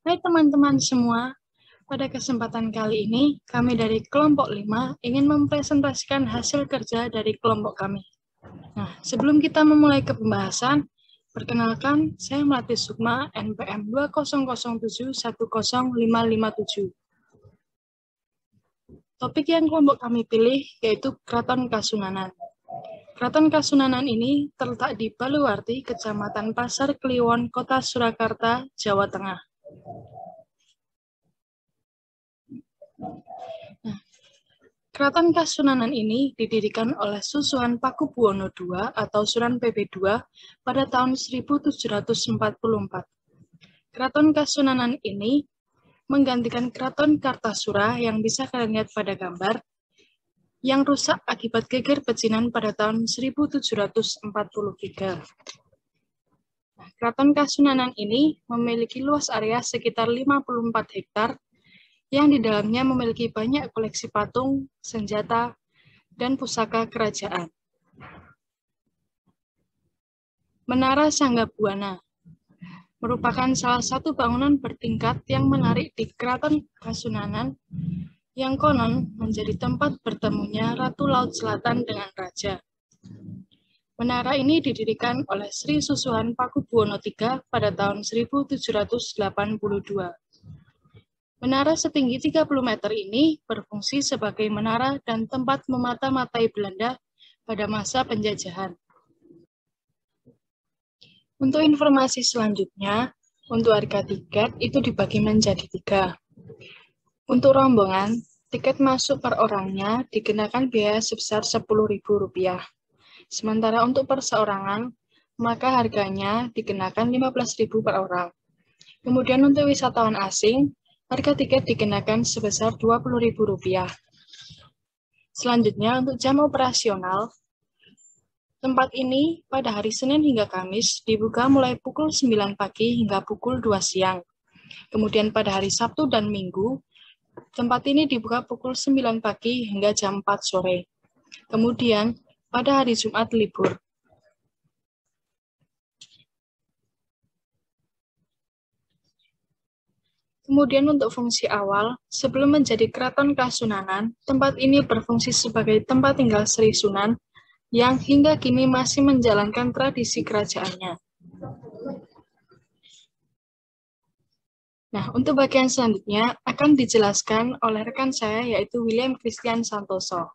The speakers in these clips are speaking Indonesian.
Hai teman-teman semua, pada kesempatan kali ini kami dari kelompok 5 ingin mempresentasikan hasil kerja dari kelompok kami. Nah, sebelum kita memulai ke pembahasan, perkenalkan saya Melati Sukma NPM 2007105557. Topik yang kelompok kami pilih yaitu Keraton Kasunanan. Keraton Kasunanan ini terletak di Baluwarti, Kecamatan Pasar Kliwon, Kota Surakarta, Jawa Tengah. Nah, Keraton Kasunanan ini didirikan oleh Susuhan Pakubuwono II atau Sunan PB II pada tahun 1744. Keraton Kasunanan ini menggantikan Keraton Kartasura yang bisa kalian lihat pada gambar, yang rusak akibat geger pecinan pada tahun 1743. Nah, Keraton Kasunanan ini memiliki luas area sekitar 54 hektar, yang di dalamnya memiliki banyak koleksi patung, senjata, dan pusaka kerajaan. Menara Sanggabuana merupakan salah satu bangunan bertingkat yang menarik di Keraton Kasunanan, yang konon menjadi tempat bertemunya Ratu Laut Selatan dengan Raja. Menara ini didirikan oleh Sri Susuhan Pakubuwono III pada tahun 1782. Menara setinggi 30 meter ini berfungsi sebagai menara dan tempat memata-matai Belanda pada masa penjajahan. Untuk informasi selanjutnya, untuk harga tiket itu dibagi menjadi 3. Untuk rombongan, tiket masuk per orangnya dikenakan biaya sebesar Rp10.000. Sementara untuk perseorangan, maka harganya dikenakan Rp15.000 per orang. Kemudian untuk wisatawan asing, harga tiket dikenakan sebesar Rp20.000. Selanjutnya untuk jam operasional, tempat ini pada hari Senin hingga Kamis dibuka mulai pukul 9 pagi hingga pukul 2 siang. Kemudian pada hari Sabtu dan Minggu, tempat ini dibuka pukul 9 pagi hingga jam 4 sore. Kemudian pada hari Jumat libur. Kemudian untuk fungsi awal, sebelum menjadi Keraton Kasunanan, tempat ini berfungsi sebagai tempat tinggal Sri Sunan yang hingga kini masih menjalankan tradisi kerajaannya. Nah, untuk bagian selanjutnya akan dijelaskan oleh rekan saya yaitu William Christian Santoso.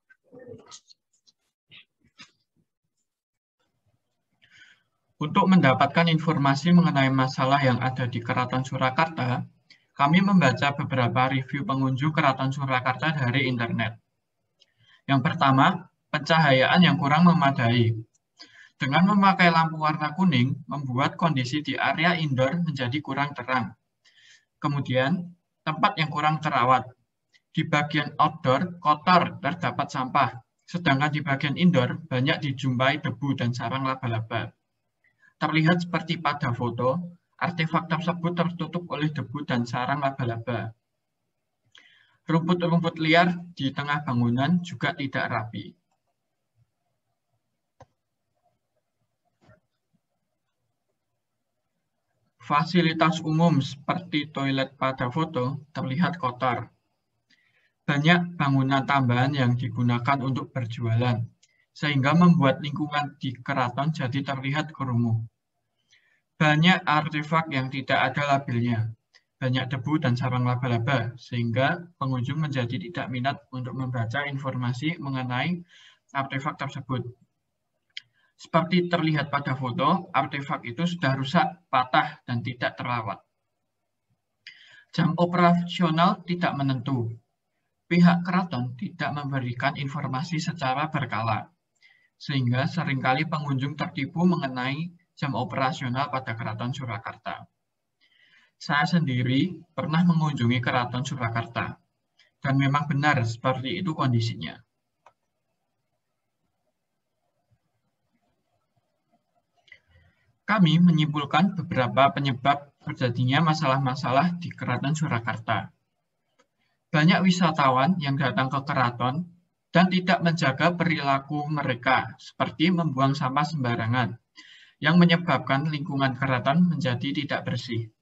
Untuk mendapatkan informasi mengenai masalah yang ada di Keraton Surakarta, kami membaca beberapa review pengunjung Keraton Surakarta dari internet. Yang pertama, pencahayaan yang kurang memadai. Dengan memakai lampu warna kuning, membuat kondisi di area indoor menjadi kurang terang. Kemudian, tempat yang kurang terawat. Di bagian outdoor, kotor, terdapat sampah. Sedangkan di bagian indoor, banyak dijumpai debu dan sarang laba-laba. Terlihat seperti pada foto, artefak tersebut tertutup oleh debu dan sarang laba-laba. Rumput-rumput liar di tengah bangunan juga tidak rapi. Fasilitas umum seperti toilet pada foto terlihat kotor. Banyak bangunan tambahan yang digunakan untuk berjualan, sehingga membuat lingkungan di keraton jadi terlihat kumuh. Banyak artefak yang tidak ada labelnya, banyak debu dan sarang laba-laba, sehingga pengunjung menjadi tidak minat untuk membaca informasi mengenai artefak tersebut. Seperti terlihat pada foto, artefak itu sudah rusak, patah, dan tidak terawat. Jam operasional tidak menentu. Pihak keraton tidak memberikan informasi secara berkala, sehingga seringkali pengunjung tertipu mengenai jam operasional pada Keraton Surakarta. Saya sendiri pernah mengunjungi Keraton Surakarta, dan memang benar seperti itu kondisinya. Kami menyimpulkan beberapa penyebab terjadinya masalah-masalah di Keraton Surakarta. Banyak wisatawan yang datang ke keraton dan tidak menjaga perilaku mereka, seperti membuang sampah sembarangan, yang menyebabkan lingkungan keraton menjadi tidak bersih.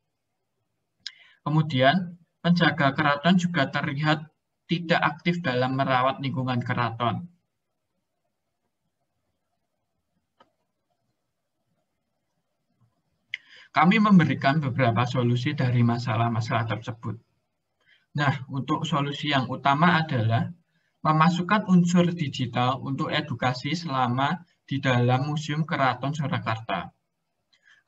Kemudian, penjaga keraton juga terlihat tidak aktif dalam merawat lingkungan keraton. Kami memberikan beberapa solusi dari masalah-masalah tersebut. Nah, untuk solusi yang utama adalah memasukkan unsur digital untuk edukasi selama di dalam Museum Keraton Surakarta.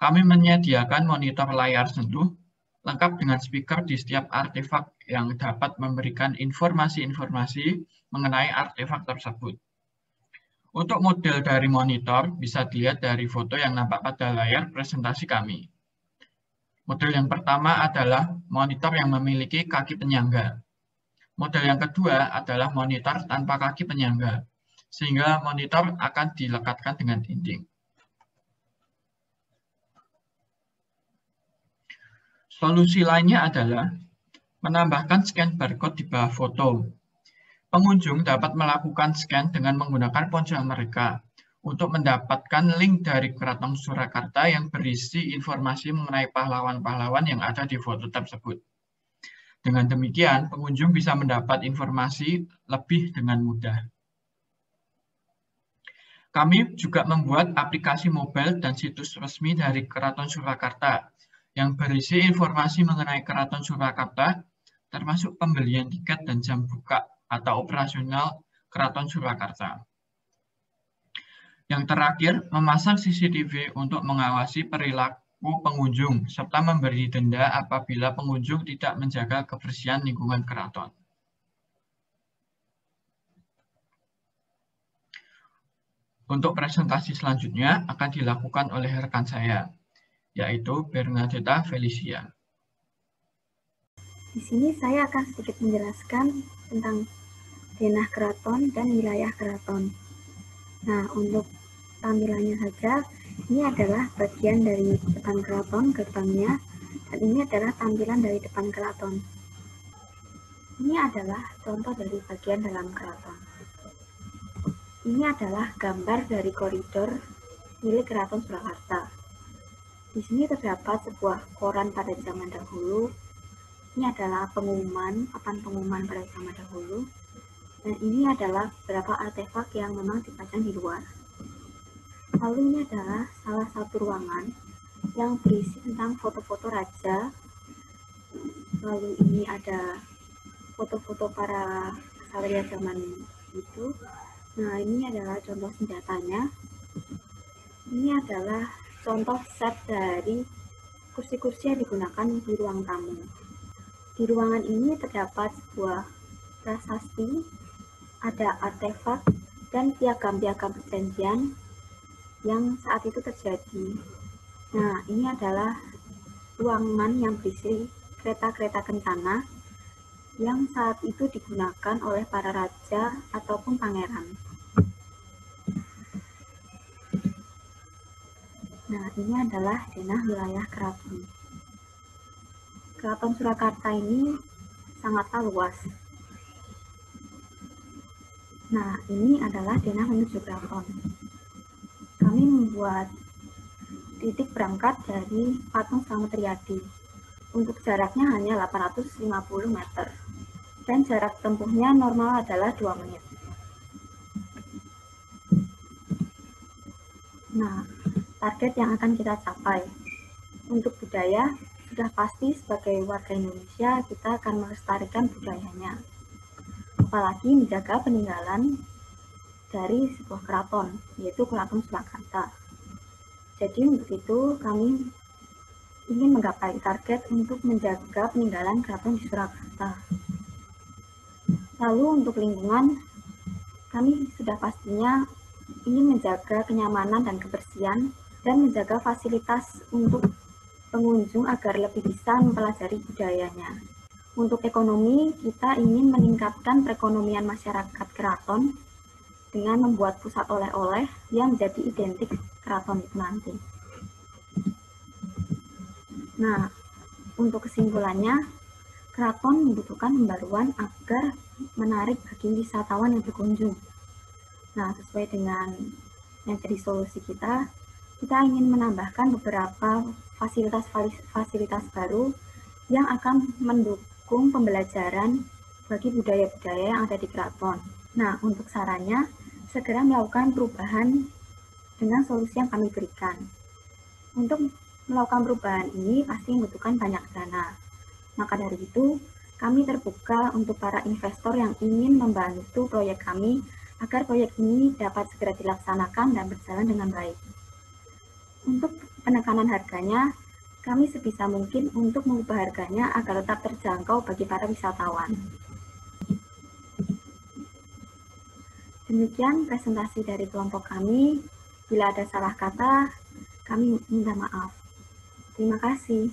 Kami menyediakan monitor layar sentuh, lengkap dengan speaker di setiap artefak yang dapat memberikan informasi-informasi mengenai artefak tersebut. Untuk model dari monitor bisa dilihat dari foto yang nampak pada layar presentasi kami. Model yang pertama adalah monitor yang memiliki kaki penyangga. Model yang kedua adalah monitor tanpa kaki penyangga, sehingga monitor akan dilekatkan dengan dinding. Solusi lainnya adalah menambahkan scan barcode di bawah foto. Pengunjung dapat melakukan scan dengan menggunakan ponsel mereka untuk mendapatkan link dari Keraton Surakarta yang berisi informasi mengenai pahlawan-pahlawan yang ada di foto tersebut. Dengan demikian, pengunjung bisa mendapat informasi lebih dengan mudah. Kami juga membuat aplikasi mobile dan situs resmi dari Keraton Surakarta yang berisi informasi mengenai Keraton Surakarta, termasuk pembelian tiket dan jam buka atau operasional Keraton Surakarta. Yang terakhir, memasang CCTV untuk mengawasi perilaku pengunjung, serta memberi denda apabila pengunjung tidak menjaga kebersihan lingkungan keraton. Untuk presentasi selanjutnya akan dilakukan oleh rekan saya, yaitu Bernadetta Felicia. Di sini saya akan sedikit menjelaskan tentang denah keraton dan wilayah keraton. Nah, untuk tampilannya saja, ini adalah bagian dari depan keraton, gerbangnya, dan ini adalah tampilan dari depan keraton. Ini adalah contoh dari bagian dalam keraton. Ini adalah gambar dari koridor milik Keraton Surakarta. Di sini terdapat sebuah koran pada zaman dahulu. Ini adalah pengumuman, papan pengumuman pada zaman dahulu. Dan ini adalah beberapa artefak yang memang dipajang di luar. Lalu ini adalah salah satu ruangan yang berisi tentang foto-foto raja. Lalu ini ada foto-foto para ksatria zaman itu. Nah, ini adalah contoh senjatanya. Ini adalah contoh set dari kursi-kursi yang digunakan di ruang tamu. Di ruangan ini terdapat sebuah prasasti, ada artefak, dan piagam-piagam perjanjian yang saat itu terjadi. Nah, ini adalah ruangan yang berisi kereta-kereta kencana yang saat itu digunakan oleh para raja ataupun pangeran. Nah, ini adalah denah wilayah keraton. Keraton Surakarta ini sangatlah luas. Nah, ini adalah denah menuju keraton. Kami membuat titik berangkat dari patung Slamet Riyadi. Untuk jaraknya hanya 850 meter. Dan jarak tempuhnya normal adalah 2 menit. Nah, target yang akan kita capai. Untuk budaya, sudah pasti sebagai warga Indonesia kita akan melestarikan budayanya. Apalagi menjaga peninggalan dari sebuah keraton, yaitu Keraton Surakarta. Jadi untuk itu kami ingin menggapai target untuk menjaga peninggalan keraton di Surakarta. Lalu untuk lingkungan, kami sudah pastinya ingin menjaga kenyamanan dan kebersihan dan menjaga fasilitas untuk pengunjung agar lebih bisa mempelajari budayanya. Untuk ekonomi, kita ingin meningkatkan perekonomian masyarakat keraton dengan membuat pusat oleh-oleh yang menjadi identik keraton itu nanti. Nah, untuk kesimpulannya, keraton membutuhkan pembaruan agar menarik bagi wisatawan yang berkunjung. Nah, sesuai dengan yang jadi solusi kita ingin menambahkan beberapa fasilitas baru yang akan mendukung pembelajaran bagi budaya-budaya yang ada di keraton. Nah, untuk sarannya, segera melakukan perubahan dengan solusi yang kami berikan. Untuk melakukan perubahan ini pasti membutuhkan banyak dana. Maka dari itu, kami terbuka untuk para investor yang ingin membantu proyek kami agar proyek ini dapat segera dilaksanakan dan berjalan dengan baik. Untuk penekanan harganya, kami sebisa mungkin untuk mengubah harganya agar tetap terjangkau bagi para wisatawan. Demikian presentasi dari kelompok kami. Bila ada salah kata, kami minta maaf. Terima kasih.